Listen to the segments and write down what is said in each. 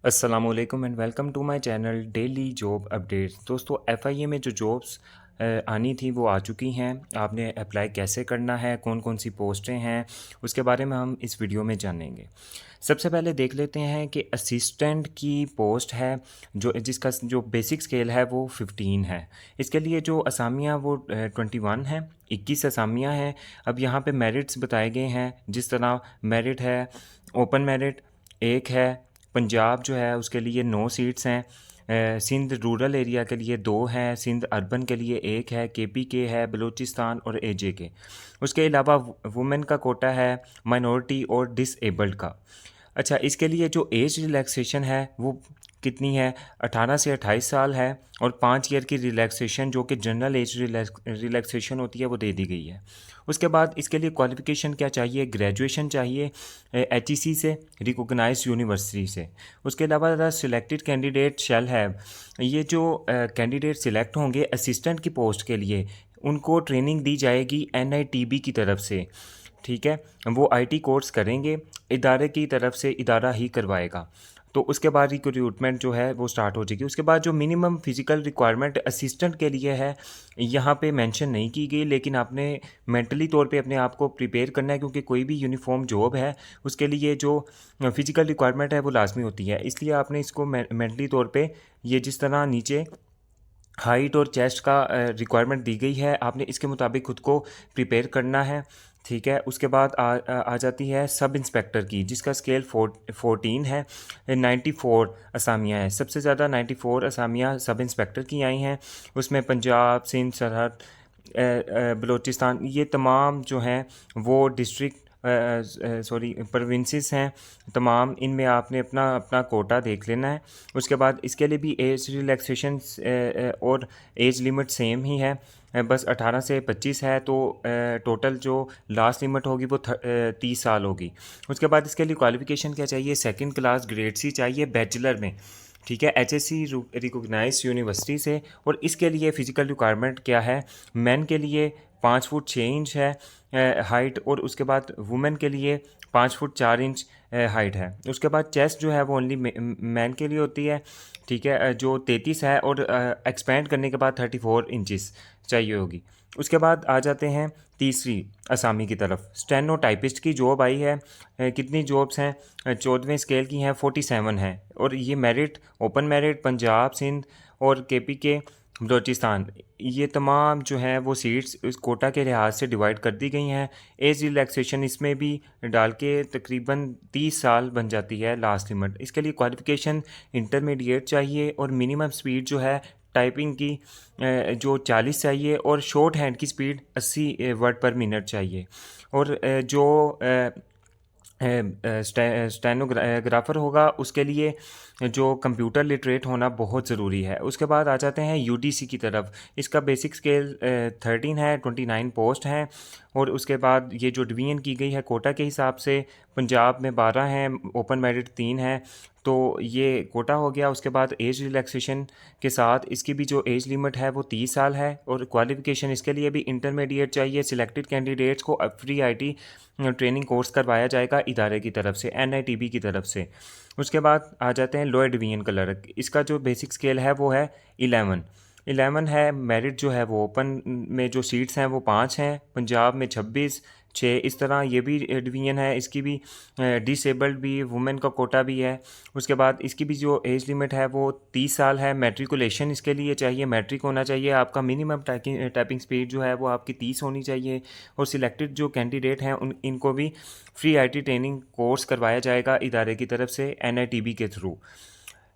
अस्सलामुअलैकुम and welcome to my channel daily job updates. दोस्तों एफआईए में जो जॉब्स आनी थी वो आ चुकी हैं। आपने अप्लाई कैसे करना है, कौन कौन सी पोस्टें हैं, उसके बारे में हम इस वीडियो में जानेंगे। सबसे पहले देख लेते हैं कि असिस्टेंट की पोस्ट है जिसका जो बेसिक स्केल है वो 15 है। इसके लिए जो असामियाँ वो 21 हैं, 21 असामियाँ हैं। अब यहाँ पे मेरिट्स बताए गए हैं। जिस तरह मेरिट है, ओपन मेरिट एक है, पंजाब जो है उसके लिए 9 सीट्स हैं, सिंध रूरल एरिया के लिए 2 हैं, सिंध अर्बन के लिए 1 है, केपी के है, बलूचिस्तान और एजे के। उसके अलावा वुमेन का कोटा है, माइनॉरिटी और डिसेबल्ड का। अच्छा, इसके लिए जो एज रिलैक्सेशन है वो कितनी है? 18 से 28 साल है और 5 ईयर की रिलैक्सेशन जो कि जनरल एज रिलैक्सेशन होती है वो दे दी गई है। उसके बाद इसके लिए क्वालिफ़िकेशन क्या चाहिए? ग्रेजुएशन चाहिए एचईसी से, रिकॉग्नाइज्ड यूनिवर्सिटी से। उसके अलावा the selected candidate shall have, ये जो कैंडिडेट सिलेक्ट होंगे असिस्टेंट की पोस्ट के लिए, उनको ट्रेनिंग दी जाएगी एनआईटीबी की तरफ से। ठीक है, वो आईटी कोर्स करेंगे, इदारे की तरफ से, इदारा ही करवाएगा। तो उसके बाद रिक्रूटमेंट जो है वो स्टार्ट हो जाएगी। उसके बाद जो मिनिमम फिज़िकल रिक्वायरमेंट असिस्टेंट के लिए है, यहाँ पे मेंशन नहीं की गई, लेकिन आपने मेंटली तौर पे अपने आप को प्रिपेयर करना है, क्योंकि कोई भी यूनिफॉर्म जॉब है उसके लिए जो फिज़िकल रिक्वायरमेंट है वो लाजमी होती है। इसलिए आपने इसको मेंटली तौर पे, ये जिस तरह नीचे हाइट और चेस्ट का रिक्वायरमेंट दी गई है, आपने इसके मुताबिक खुद को प्रिपेयर करना है। ठीक है, उसके बाद आ जाती है सब इंस्पेक्टर की, जिसका स्केल 14 है। 94 असामियाँ हैं, सबसे ज़्यादा 94 असामियाँ सब इंस्पेक्टर की आई हैं। उसमें पंजाब, सिंध, सरहद, बलूचिस्तान, ये तमाम जो हैं वो डिस्ट्रिक्ट प्रोविंसेस हैं तमाम। इनमें आपने अपना अपना कोटा देख लेना है। उसके बाद इसके लिए भी एज रिलैक्सेशन और एज लिमिट सेम ही है, बस 18 से 25 है। तो टोटल जो लास्ट लिमिट होगी वो 30 साल होगी। उसके बाद इसके लिए क्वालिफ़िकेशन क्या चाहिए? सेकंड क्लास ग्रेड सी चाहिए बैचलर में। ठीक है, एचएससी रिकॉग्नाइज यूनिवर्सिटी से। और इसके लिए फ़िज़िकल रिक्वायरमेंट क्या है? मैन के लिए 5 फुट 6 इंच है हाइट, और उसके बाद वुमेन के लिए 5 फुट 4 इंच हाइट है। उसके बाद चेस्ट जो है वो ओनली मैन के लिए होती है। ठीक है, जो 33 है, और एक्सपेंड करने के बाद 34 इंचज़ चाहिए होगी। उसके बाद आ जाते हैं तीसरी असामी की तरफ। स्टेनो टाइपिस्ट की जॉब आई है। कितनी जॉब्स हैं? 14वें स्केल की हैं, 47 हैं। और ये merit, open merit Punjab, Sindh और केपी के, बलूचिस्तान, ये तमाम जो हैं वो सीट्स इस कोटा के लिहाज से डिवाइड कर दी गई हैं। एज रिलैक्सेशन इसमें भी डाल के तकरीबन 30 साल बन जाती है लास्ट लिमिट। इसके लिए क्वालिफ़िकेशन इंटरमीडिएट चाहिए, और मिनिमम स्पीड जो है टाइपिंग की जो 40 चाहिए, और शॉर्ट हैंड की स्पीड 80 वर्ड पर मिनट चाहिए। और जो स्टेनोग्राफर होगा उसके लिए जो कंप्यूटर लिटरेट होना बहुत ज़रूरी है। उसके बाद आ जाते हैं यूडीसी की तरफ। इसका बेसिक स्केल 13 है, 29 पोस्ट हैं। और उसके बाद ये जो डिवीज़न की गई है कोटा के हिसाब से, पंजाब में 12 हैं, ओपन मेरिट 3 है। तो ये कोटा हो गया। उसके बाद एज रिलैक्सेशन के साथ इसकी भी जो एज लिमिट है वो 30 साल है, और क्वालिफ़िकेशन इसके लिए भी इंटरमीडिएट चाहिए। सिलेक्टेड कैंडिडेट्स को फ्री आईटी ट्रेनिंग कोर्स करवाया जाएगा इदारे की तरफ से, एनआईटीबी की तरफ से। उसके बाद आ जाते हैं लोअर डिवीजन क्लर्क। इसका जो बेसिक स्केल है वो है 11 है। मेरिट जो है वो ओपन में जो सीट्स हैं वो 5 हैं, पंजाब में 26, 6, इस तरह ये भी डिवीजन है। इसकी भी डिसेबल्ड भी, वुमेन का कोटा भी है। उसके बाद इसकी भी जो एज लिमिट है वो 30 साल है। मैट्रिकुलेशन इसके लिए चाहिए, मैट्रिक होना चाहिए आपका। मिनिमम टाइपिंग स्पीड जो है वो आपकी 30 होनी चाहिए। और सिलेक्टेड जो कैंडिडेट हैं इनको भी फ्री आईटी ट्रेनिंग कोर्स करवाया जाएगा इदारे की तरफ से, एनआईटीबी के थ्रू,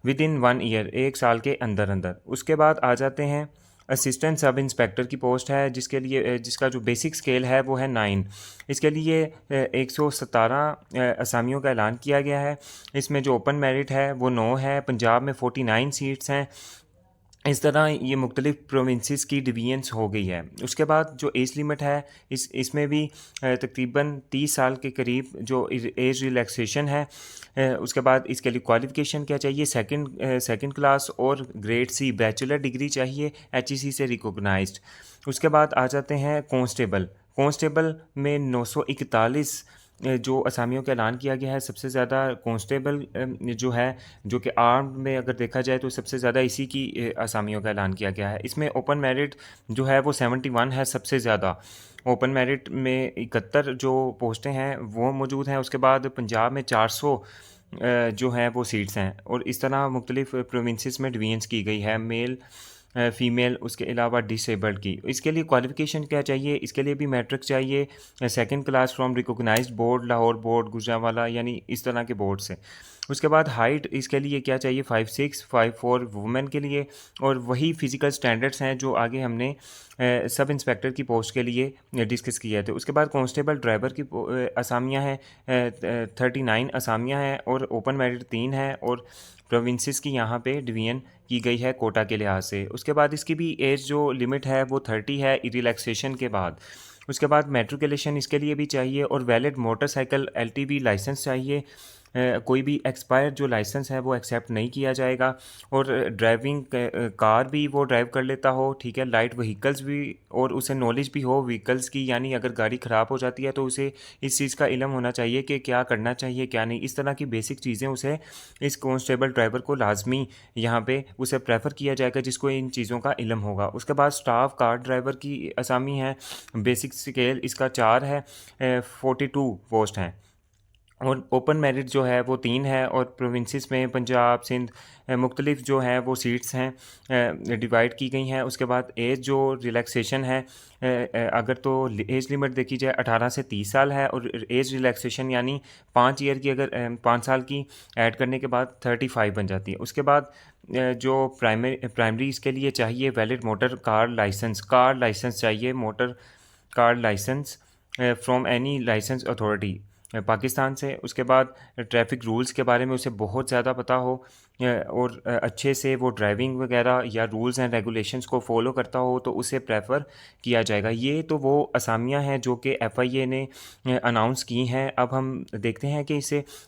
विद इन 1 ईयर, 1 साल के अंदर अंदर। उसके बाद आ जाते हैं असिस्टेंट सब इंस्पेक्टर की पोस्ट है, जिसके लिए जिसका जो बेसिक स्केल है वो है 9। इसके लिए 117 असामियों का ऐलान किया गया है। इसमें जो ओपन मेरिट है वो 9 है, पंजाब में 49 सीट्स हैं। इस तरह ये मुख्तलिफ़ प्रोविंसेस की डिवीजन्स हो गई है। उसके बाद जो एज लिमिट है इसमें भी तकरीबन 30 साल के करीब जो एज रिलैक्सेशन है। उसके बाद इसके लिए क्वालिफ़िकेशन क्या चाहिए? सेकंड क्लास और ग्रेड सी बैचलर डिग्री चाहिए, एचईसी से रिकॉग्नाइज्ड। उसके बाद आ जाते हैं कांस्टेबल में 941 जो असामियों का ऐलान किया गया है, सबसे ज़्यादा कांस्टेबल जो है, जो कि आर्म्ड में अगर देखा जाए तो सबसे ज़्यादा इसी की असामियों का ऐलान किया गया है। इसमें ओपन मेरिट जो है वो 71 है सबसे ज़्यादा। ओपन मेरिट में 71 जो पोस्टें हैं वो मौजूद हैं। उसके बाद पंजाब में 400 जो हैं वो सीट्स हैं, और इस तरह मुख्तलिफ प्रोविंसेस में डिवीजन्स की गई है, मेल फ़ीमेल, उसके अलावा डिसेबल्ड की। इसके लिए क्वालिफ़िकेशन क्या चाहिए? इसके लिए भी मैट्रिक चाहिए, second class from recognized board, Lahore board, Gujranwala, यानी इस तरह के बोर्ड से। उसके बाद हाइट इसके लिए क्या चाहिए? 5'6", 5'4" वुमेन के लिए, और वही फ़िज़िकल स्टैंडर्ड्स हैं जो आगे हमने सब इंस्पेक्टर की पोस्ट के लिए डिस्कस किए थे। उसके बाद कांस्टेबल ड्राइवर की असामियाँ हैं, 39 असामियाँ हैं, और ओपन मेरिट 3 है, और प्रोविंसेस की यहाँ पे डिवीज़न की गई है कोटा के लिहाज से। उसके बाद इसकी भी एज जो लिमिट है वो 30 है रिलैक्सेशन के बाद। उसके बाद मैट्रिकुलेशन इसके लिए भी चाहिए, और वैलिड मोटरसाइकिल एलटीवी लाइसेंस चाहिए। कोई भी एक्सपायर जो लाइसेंस है वो एक्सेप्ट नहीं किया जाएगा, और ड्राइविंग कार भी वो ड्राइव कर लेता हो, ठीक है, लाइट व्हीकल्स भी, और उसे नॉलेज भी हो व्हीकल्स की, यानी अगर गाड़ी ख़राब हो जाती है तो उसे इस चीज़ का इल्म होना चाहिए कि क्या करना चाहिए क्या नहीं। इस तरह की बेसिक चीज़ें उसे, इस कांस्टेबल ड्राइवर को लाजमी यहाँ पे उसे प्रेफर किया जाएगा जिसको इन चीज़ों का इल्म होगा। उसके बाद स्टाफ कार ड्राइवर की असामी है, बेसिक स्केल इसका 4 है, 42 पोस्ट हैं, और ओपन मेरिट जो है वो 3 है, और प्रोविंसेस में पंजाब, सिंध, मुख्तलिफ जो हैं वो सीट्स हैं डिवाइड की गई हैं। उसके बाद एज जो रिलैक्सेशन है, अगर तो एज लिमिट देखी जाए 18 से 30 साल है, और एज रिलैक्सेशन यानी 5 ईयर की, अगर 5 साल की ऐड करने के बाद 35 बन जाती है। उसके बाद जो प्राइमरी इसके लिए चाहिए वैलिड मोटर कार लाइसेंस चाहिए, motor car license from any license authority Pakistan से। उसके बाद ट्रैफिक रूल्स के बारे में उसे बहुत ज़्यादा पता हो, और अच्छे से वो ड्राइविंग वगैरह या रूल्स एंड रेगुलेशंस को फॉलो करता हो, तो उसे प्रेफर किया जाएगा। ये तो वो असामियाँ हैं जो कि एफआईए ने अनाउंस की हैं। अब हम देखते हैं कि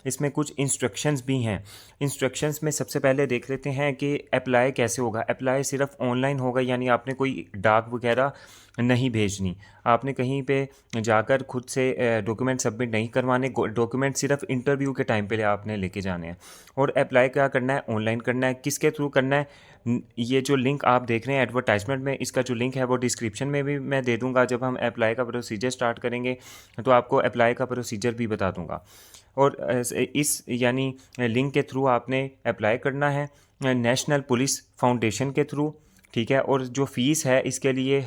इसमें कुछ इंस्ट्रक्शंस भी हैं। इंस्ट्रक्शंस में सबसे पहले देख लेते हैं कि अप्लाई कैसे होगा। अप्लाई सिर्फ ऑनलाइन होगा, यानी आपने कोई डाक वगैरह नहीं भेजनी, आपने कहीं पे जाकर खुद से डॉक्यूमेंट सबमिट नहीं करवाने। डॉक्यूमेंट सिर्फ इंटरव्यू के टाइम पे आपने लेके जाने हैं। और अप्लाई क्या करना है? ऑनलाइन करना है। किसके थ्रू करना है? ये जो लिंक आप देख रहे हैं एडवर्टाइजमेंट में, इसका जो लिंक है वो डिस्क्रिप्शन में भी मैं दे दूंगा। जब हम अप्लाई का प्रोसीजर स्टार्ट करेंगे तो आपको अप्लाई का प्रोसीजर भी बता दूंगा, और इस यानी लिंक के थ्रू आपने अप्लाई करना है नेशनल पुलिस फाउंडेशन के थ्रू, ठीक है। और जो फ़ीस है इसके लिए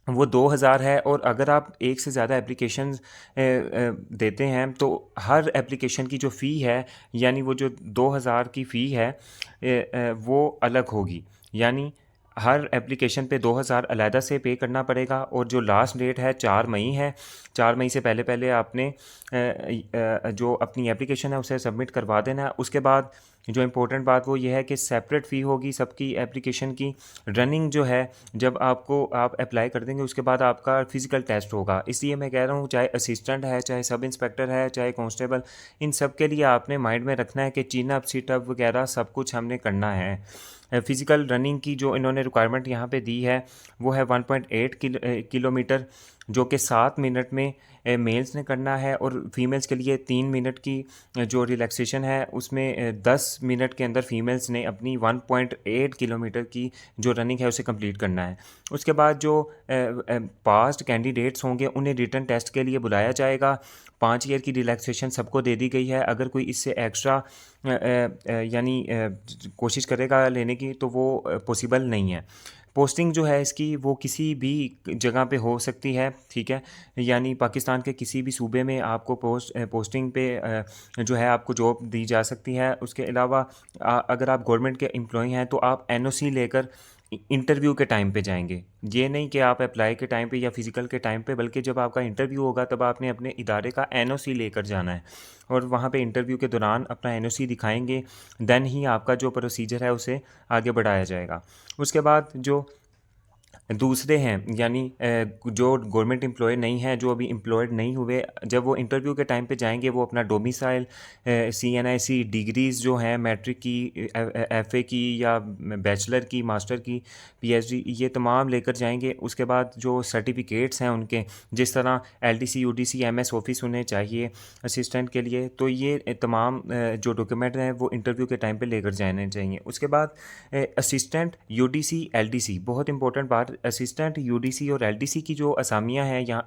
वो 2000 है, और अगर आप एक से ज़्यादा एप्लीकेशंस देते हैं तो हर एप्लीकेशन की जो फ़ी है, यानी वो जो 2000 की फ़ी है वो अलग होगी, यानी हर एप्लीकेशन पे 2000 अलहदा से पे करना पड़ेगा। और जो लास्ट डेट है 4 मई है, 4 मई से पहले पहले आपने जो अपनी एप्लीकेशन है उसे सबमिट करवा देना है। उसके बाद जो इम्पोर्टेंट बात वो ये है कि सेपरेट फ़ी होगी सबकी एप्लीकेशन की। रनिंग जो है, जब आप अप्लाई कर देंगे उसके बाद आपका फ़िज़िकल टेस्ट होगा। इसलिए मैं कह रहा हूँ, चाहे असिस्टेंट है, चाहे सब इंस्पेक्टर है, चाहे कांस्टेबल, इन सब के लिए आपने माइंड में रखना है कि चिन अप, सिट अप वगैरह सब कुछ हमने करना है। फ़िज़िकल रनिंग की जो इन्होंने रिक्वायरमेंट यहाँ पे दी है वो है 1.8 किलोमीटर, जो कि 7 मिनट में मेल्स ने करना है, और फीमेल्स के लिए 3 मिनट की जो रिलैक्सेशन है उसमें 10 मिनट के अंदर फीमेल्स ने अपनी 1.8 किलोमीटर की जो रनिंग है उसे कंप्लीट करना है। उसके बाद जो पास्ट कैंडिडेट्स होंगे उन्हें रिटन टेस्ट के लिए बुलाया जाएगा। 5 ईयर की रिलैक्सेशन सबको दे दी गई है। अगर कोई इससे एक्स्ट्रा यानी कोशिश करेगा लेने की तो वो पॉसिबल नहीं है। पोस्टिंग जो है इसकी वो किसी भी जगह पे हो सकती है, ठीक है, यानी पाकिस्तान के किसी भी सूबे में आपको पोस्टिंग पे जो है आपको जॉब दी जा सकती है। उसके अलावा अगर आप गवर्नमेंट के एम्प्लॉय हैं तो आप एनओसी लेकर इंटरव्यू के टाइम पे जाएंगे। ये नहीं कि आप अप्लाई के टाइम पे या फिज़िकल के टाइम पे, बल्कि जब आपका इंटरव्यू होगा तब आपने अपने इदारे का एनओसी लेकर जाना है, और वहाँ पे इंटरव्यू के दौरान अपना एनओसी दिखाएंगे, देन ही आपका जो प्रोसीजर है उसे आगे बढ़ाया जाएगा। उसके बाद जो दूसरे हैं, यानी जो गवर्नमेंट एम्प्लॉय नहीं हैं, जो अभी एम्प्लॉयड नहीं हुए, जब वो इंटरव्यू के टाइम पे जाएंगे वो अपना डोमिसाइल, CNIC डिग्रीज़ जो हैं मैट्रिक की, FA की या बैचलर की, मास्टर की, PhD, ये तमाम लेकर जाएंगे। उसके बाद जो सर्टिफिकेट्स हैं उनके, जिस तरह LDC UDC MS ऑफिस उन्हें चाहिए असिस्टेंट के लिए, तो ये तमाम जो डॉक्यूमेंट हैं वो इंटरव्यू के टाइम पे लेकर जाने चाहिए। उसके बाद असिस्टेंट UDC LDC, बहुत इंपॉर्टेंट बात, असिस्टेंट UDC और LDC की जो असामियाँ हैं यहाँ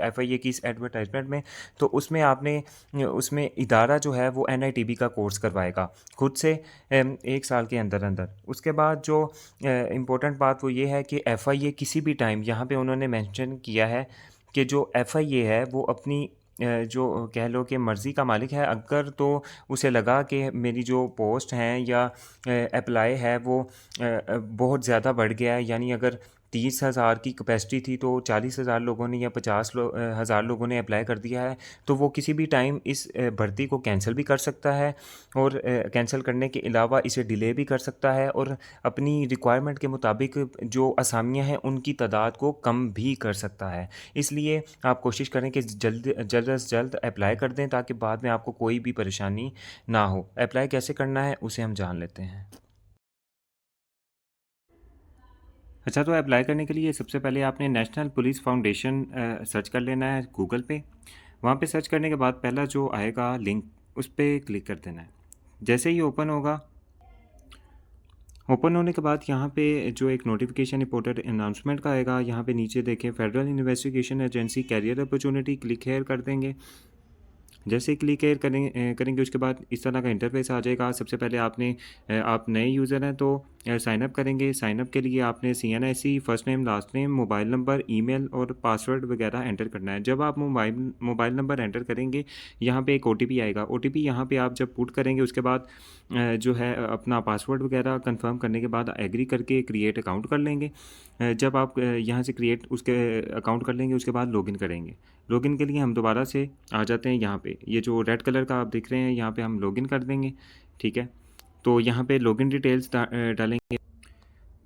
FIA की इस एडवर्टाइजमेंट में, तो उसमें आपने उसमें इदारा जो है वो NITB का कोर्स करवाएगा खुद से 1 साल के अंदर अंदर। उसके बाद जो इम्पोर्टेंट बात वो ये है कि FIA किसी भी टाइम, यहाँ पे उन्होंने मेंशन किया है कि जो FIA है वो अपनी जो कह लो कि मर्ज़ी का मालिक है। अगर तो उसे लगा कि मेरी जो पोस्ट हैं या अप्लाई है वो बहुत ज़्यादा बढ़ गया है, यानी अगर 30,000 की कैपेसिटी थी तो 40,000 लोगों ने या 50,000 लोगों ने अप्लाई कर दिया है, तो वो किसी भी टाइम इस भर्ती को कैंसिल भी कर सकता है, और कैंसिल करने के अलावा इसे डिले भी कर सकता है, और अपनी रिक्वायरमेंट के मुताबिक जो असामियाँ हैं उनकी तादाद को कम भी कर सकता है। इसलिए आप कोशिश करें कि जल्द से जल्द अप्लाई कर दें, ताकि बाद में आपको कोई भी परेशानी ना हो। अप्लाई कैसे करना है उसे हम जान लेते हैं। अच्छा, तो अप्लाई करने के लिए सबसे पहले आपने नेशनल पुलिस फाउंडेशन सर्च कर लेना है गूगल पे। वहाँ पे सर्च करने के बाद पहला जो आएगा लिंक, उस पर क्लिक कर देना है। जैसे ही ओपन होगा, ओपन होने के बाद यहाँ पे जो एक नोटिफिकेशन रिपोर्टेड अनाउंसमेंट का आएगा, यहाँ पे नीचे देखें federal investigation agency career opportunity, click here कर देंगे। जैसे ही क्लिक करेंगे उसके बाद इस तरह का इंटरफेस आ जाएगा। सबसे पहले आपने आप नए यूज़र हैं तो साइन अप करेंगे। साइन अप के लिए आपने CNIC first name, last name, mobile number, email और पासवर्ड वगैरह एंटर करना है। जब आप मोबाइल नंबर एंटर करेंगे, यहाँ पे एक OTP आएगा। OTP यहाँ पे आप जब पुट करेंगे उसके बाद जो है अपना पासवर्ड वगैरह कंफर्म करने के बाद एग्री करके क्रिएट अकाउंट कर लेंगे। जब आप यहाँ से क्रिएट उसके अकाउंट कर लेंगे उसके बाद लॉगिन करेंगे। लॉगिन के लिए हम दोबारा से आ जाते हैं यहाँ पे, ये जो रेड कलर का आप देख रहे हैं यहाँ पे हम लॉगिन कर देंगे। ठीक है, तो यहाँ पे लॉगिन डिटेल्स डालेंगे।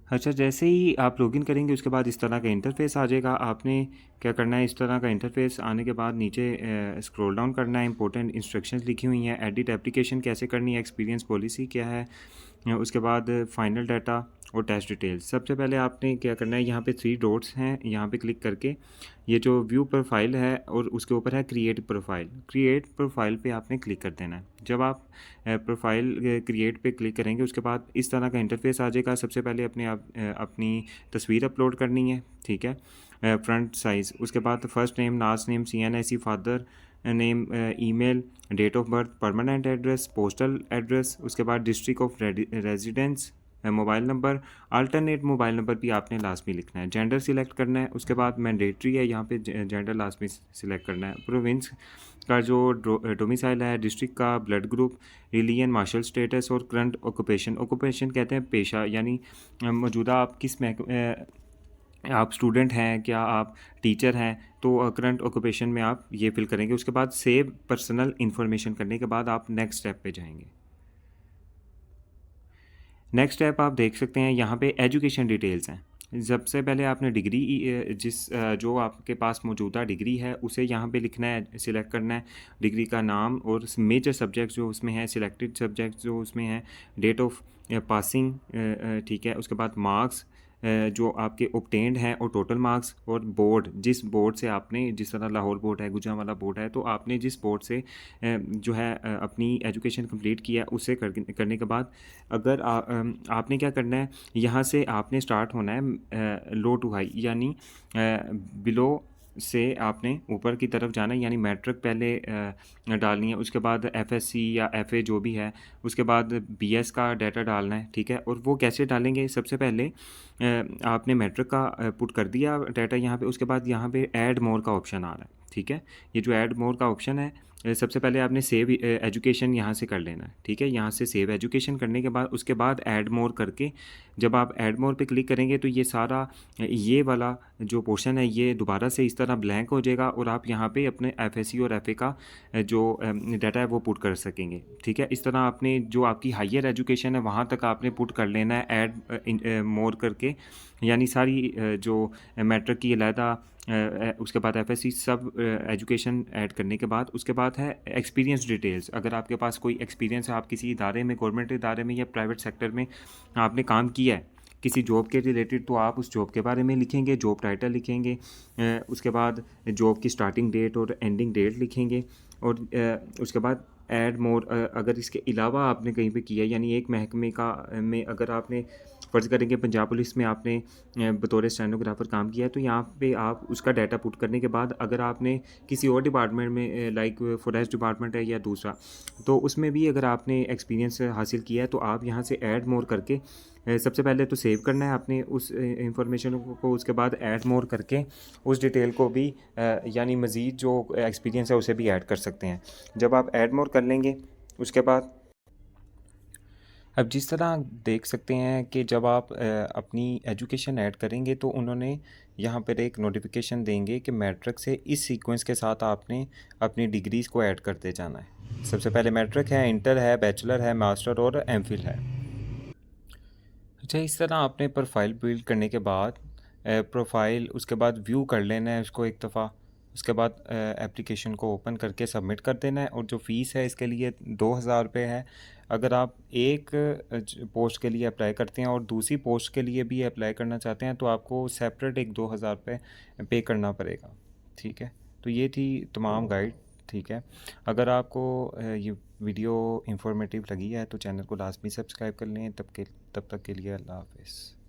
अच्छा, जैसे ही आप लॉगिन करेंगे उसके बाद इस तरह का इंटरफेस आ जाएगा। आपने क्या करना है, इस तरह का इंटरफेस आने के बाद नीचे स्क्रॉल डाउन करना है। इंपॉर्टेंट इंस्ट्रक्शंस लिखी हुई हैं, एडिट एप्लीकेशन कैसे करनी है, एक्सपीरियंस पॉलिसी क्या है, उसके बाद फाइनल डाटा और टेस्ट डिटेल्स। सबसे पहले आपने क्या करना है, यहाँ पे 3 डॉट्स हैं, यहाँ पे क्लिक करके ये जो व्यू प्रोफाइल है और उसके ऊपर है क्रिएट प्रोफाइल। क्रिएट प्रोफाइल पे आपने क्लिक कर देना है। जब आप प्रोफाइल क्रिएट पे क्लिक करेंगे उसके बाद इस तरह का इंटरफेस आ जाएगा। सबसे पहले अपनी तस्वीर अपलोड करनी है। ठीक है, फ्रंट साइज़। उसके बाद first name, last name, CNIC, father name, email, date of birth, permanent address, postal address, उसके बाद district of residence, mobile number, alternate mobile number भी आपने लास्ट में लिखना है। जेंडर सिलेक्ट करना है। उसके बाद मैंडेटरी है, यहाँ पे जेंडर लास्ट में सिलेक्ट करना है। प्रोविंस का जो डोमिसाइल है, डिस्ट्रिक्ट का, blood group, religion, marital status और करंट ऑक्यूपेशन। ऑक्यूपेशन कहते हैं पेशा, यानी मौजूदा आप आप स्टूडेंट हैं, क्या आप टीचर हैं, तो करंट ऑक्यूपेशन में आप ये फिल करेंगे। उसके बाद सेव पर्सनल इन्फॉर्मेशन करने के बाद आप नेक्स्ट स्टेप पे जाएंगे। नेक्स्ट स्टेप आप देख सकते हैं यहाँ पे एजुकेशन डिटेल्स हैं। सबसे पहले आपने डिग्री जो आपके पास मौजूदा डिग्री है उसे यहाँ पे लिखना है, सिलेक्ट करना है। डिग्री का नाम और मेजर सब्जेक्ट जो उसमें है, सिलेक्टेड सब्जेक्ट जो उसमें है, डेट ऑफ पासिंग, ठीक है। उसके बाद मार्क्स जो आपके ऑब्टेन्ड हैं और टोटल मार्क्स, और बोर्ड, जिस बोर्ड से आपने, जिस तरह लाहौर बोर्ड है, गुजरांवाला बोर्ड है, तो आपने जिस बोर्ड से जो है अपनी एजुकेशन कंप्लीट किया उससे करने के बाद अगर आपने क्या करना है, यहाँ से आपने स्टार्ट होना है लो टू हाई, यानी बिलो से आपने ऊपर की तरफ जाना है, यानी मैट्रिक पहले डालनी है। उसके बाद FSC या FA जो भी है, उसके बाद BS का डाटा डालना है। ठीक है, और वो कैसे डालेंगे, सबसे पहले आपने मैट्रिक का पुट कर दिया डाटा यहाँ पे। उसके बाद यहाँ पे ऐड मोर का ऑप्शन आ रहा है। ठीक है, ये जो ऐड मोर का ऑप्शन है सबसे पहले आपने सेव एजुकेशन यहाँ से कर लेना है, ठीक है। यहाँ से सेव एजुकेशन करने के बाद उसके बाद ऐड मोर करके जब आप ऐड मोर पे क्लिक करेंगे तो ये सारा ये वाला जो पोर्शन है ये दोबारा से इस तरह ब्लैंक हो जाएगा और आप यहाँ पे अपने एफएससी और एफए का जो डाटा है वो पुट कर सकेंगे, ठीक है। इस तरह आपने जो आपकी हायर एजुकेशन है वहाँ तक आपने पुट कर लेना है ऐड मोर करके, यानी सारी जो मैट्रिक की अलहदा उसके बाद एफएससी सब एजुकेशन ऐड करने के बाद उसके बाद है एक्सपीरियंस डिटेल्स। अगर आपके पास कोई एक्सपीरियंस है, आप किसी इदारे में, गवर्नमेंट इदारे में या प्राइवेट सेक्टर में आपने काम किया है किसी जॉब के रिलेटेड, तो आप उस जॉब के बारे में लिखेंगे, जॉब टाइटल लिखेंगे, उसके बाद जॉब की स्टार्टिंग डेट और एंडिंग डेट लिखेंगे और उसके बाद ऐड मोर। अगर इसके अलावा आपने कहीं पे किया, यानी एक महकमे का में अगर आपने फ़र्ज़ करेंगे पंजाब पुलिस में आपने बतौर स्टेनोग्राफ़र काम किया है, तो यहाँ पे आप उसका डाटा पुट करने के बाद अगर आपने किसी और डिपार्टमेंट में लाइक फॉरेस्ट डिपार्टमेंट है या दूसरा, तो उसमें भी अगर आपने एक्सपीरियंस हासिल किया है तो आप यहाँ से ऐड मोर करके सबसे पहले तो सेव करना है आपने उस इंफॉर्मेशन को, उसके बाद ऐड मोर करके उस डिटेल को भी यानी मज़ीद जो एक्सपीरियंस है उसे भी ऐड कर सकते हैं। जब आप ऐड मोर कर लेंगे उसके बाद अब जिस तरह देख सकते हैं कि जब आप अपनी एजुकेशन ऐड करेंगे तो उन्होंने यहाँ पर एक नोटिफिकेशन देंगे कि मैट्रिक से इस सीक्वेंस के साथ आपने अपनी डिग्रीज़ को ऐड करते जाना है। सबसे पहले मैट्रिक है, इंटर है, बैचलर है, मास्टर और एमफिल है। अच्छा, इस तरह आपने प्रोफाइल बिल्ड करने के बाद प्रोफाइल उसके बाद व्यू कर लेना है उसको एक दफ़ा, उसके बाद एप्लीकेशन को ओपन करके सबमिट कर देना है। और जो फ़ीस है इसके लिए 2000 रुपये है। अगर आप एक पोस्ट के लिए अप्लाई करते हैं और दूसरी पोस्ट के लिए भी अप्लाई करना चाहते हैं तो आपको सेपरेट एक 2000 रुपये पे करना पड़ेगा, ठीक है। तो ये थी तमाम गाइड, ठीक है। अगर आपको ये वीडियो इंफॉर्मेटिव लगी है तो चैनल को लाजमी सब्सक्राइब कर लें। तब तक के लिए अल्लाह हाफ़िज़।